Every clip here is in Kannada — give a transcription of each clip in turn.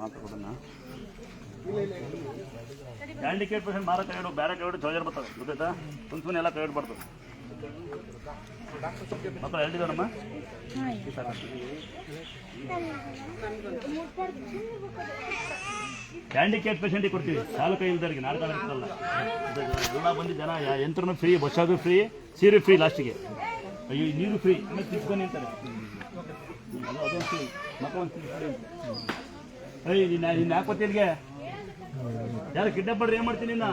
ಮಾತಾಡೋದನ್ನ ಹ್ಯಾಂಡಿಕ್ಯಾಪ್ ಪೇಷಂಟ್ ಮಾರ ಕೈ ಇಡು, ಬೇರೆ ಕೈ ಇಡು, ಚೌಜರ್ ಬರ್ತದೆ ಗೊತ್ತಾಯ್ತಾ? ಸುಮ್ಮನೆ ಎಲ್ಲ ಕೈ ಇಡಬಾರ್ದು. ಮಕ್ಕಳು ಹೇಳಿದಾರಮ್ಮ ಹ್ಯಾಂಡಿಕ್ಯಾಪ್ ಪೇಷಂಟಿಗೆ ಕೊಡ್ತೀವಿ, ಸಾಲು ಕೈ ಇಲ್ದವ್ರಿಗೆ ನಾಟಕ ಇರ್ತಲ್ಲ ಎಲ್ಲ ಬಂದು ಜನ ಯಂತ್ರನೂ ಫ್ರೀ, ಬಸ್ಸಾದ್ರು ಫ್ರೀ, ಸೀರೆ ಫ್ರೀ, ಲಾಸ್ಟಿಗೆ ಅಯ್ಯೋ ನೀರು ಫ್ರೀ, ಆಮೇಲೆ ತಿಳ್ಕೊಂಡು ಅಂತಾರೆ ಅದೊಂದು ಫ್ರೀ, ಮಕ್ಕಳೊಂದು ಫ್ರೀ ಅಂತ. ಅಯ್ಯ ನೀನು ಹಾಕೋತಿಲ್ಗೆ ಯಾರು ಕಿಡ್ನಾಪ್ ಮಾಡ್ರಿ ಏನು ಮಾಡ್ತೀನಿ ನಿನ್ನ?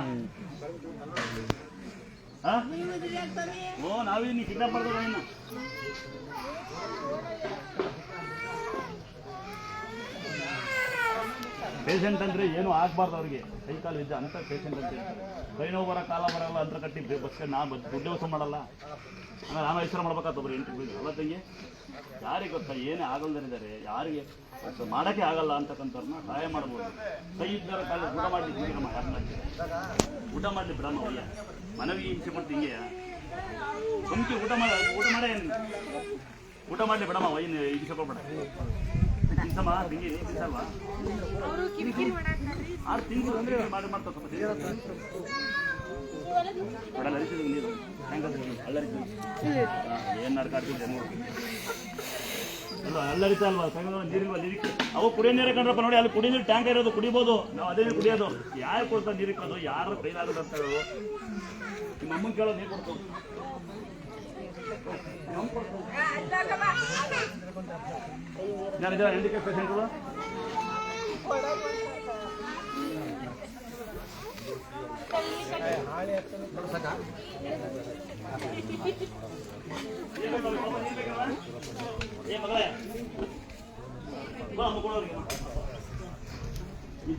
ಓ ನಾವೇ ನೀ ಕಿಡ್ನಾಪ್ ಮಾಡ್ದವ ಇನ್ನ ಪೇಷಂಟ್ ಅಂದರೆ ಏನೂ ಆಗಬಾರ್ದು ಅವ್ರಿಗೆ, ಕೈ ಕಾಲು ಇದ್ದ ಅಂತ ಪೇಷಂಟ್ ಅಂತ. ಕೈ ನೋವು ಬರೋ ಕಾಲ ಬರೋಲ್ಲ ಅಂತ ಕಟ್ಟಿ ಬಸ್ಗೆ ದುಡ್ಡು ವ್ಯವಸ್ಥೆ ಮಾಡಲ್ಲ, ಆಮೇಲೆ ನಾನು ಹೆಸರು ಮಾಡ್ಬೇಕಾಗ್ತಬ್ರಿ ಎಂಟು ಅಲ್ಲ ತಂಗಿ. ಯಾರಿಗೆ ಗೊತ್ತಾ ಏನೇ ಆಗಲ್ದರಿದ್ದಾರೆ, ಯಾರಿಗೆ ಮಾಡೋಕ್ಕೆ ಆಗಲ್ಲ ಅಂತಕ್ಕಂಥವ್ರನ್ನ ಸಹಾಯ ಮಾಡ್ಬೋದು. ಕೈ ಇದ್ದರ ಕಾಲ ಊಟ ಮಾಡಲಿ ಬಿಡಮ್ಮ, ಊಟ ಮಾಡಲಿ ಬಿಡಮ್ಮ, ಅಯ್ಯ ಮನವಿ ಹಿಂಸೆ ಕೊಡ್ತು ಹಿಂಗೆ ಸುಮ್ಕೆ ಊಟ ಮಾಡೇ ಊಟ ಮಾಡಲಿ ಬಿಡಮ್ಮ, ವೈನ್ ಹಿಂಸೆ ಕೊಡ್ಬೇಡ. ತಿನ್ಸಮ್ಮ ತಿಂಗಿ ನೀನು ತಿನ್ಸಲ್ವಾ? 6 ತಿಂಗಳು ಅಂದರೆ ಮಾಡ್ತಾ ಸ್ವಲ್ಪ ಕಡಲ್ ಹರಿಸಿದ್ರು ನೀರು ಅಲ್ಲರಿಸಿದ್ರು ಏನು ನಡ್ಕಾಡ್ತಿದ್ದೆ ಅಲ್ಲ ಅಲ್ಲರಿತಾ ಅಲ್ವಾ? ನೀರಿಲ್ವಾ? ನೀರಿಗೆ ಅವು ಕುಡಿಯೋ ನೀರೇ ಕಂಡ್ರಪ್ಪ ನೋಡಿ, ಅಲ್ಲಿ ಕುಡಿಯೋ ನೀರು ಟ್ಯಾಂಕ್ ಇರೋದು ಕುಡಿಬೋದು, ನಾವು ಅದೇ ನೀರು ಕುಡಿಯೋದು. ಯಾರು ಕೊಡ್ತಾರೆ ನೀರು ಇಕ್ಕೋದು? ಯಾರು ಕೈಲಾಗೋದು ಅಂತ ಹೇಳೋದು? ನಿಮ್ಮ ಅಮ್ಮನ ಕೇಳೋದು ನೀರು ಕೊಡ್ತು ಯಾರಿದ್ದಾರೆ ಹ್ಯಾಂಡಿಕ್ಯಾಪ್ ಪೇಷಂಟ್ಗಳು? ಏ ಮಗಳೇ ಬಾ ಮಕ್ಕಳವ್ರಿಗೆ ಈ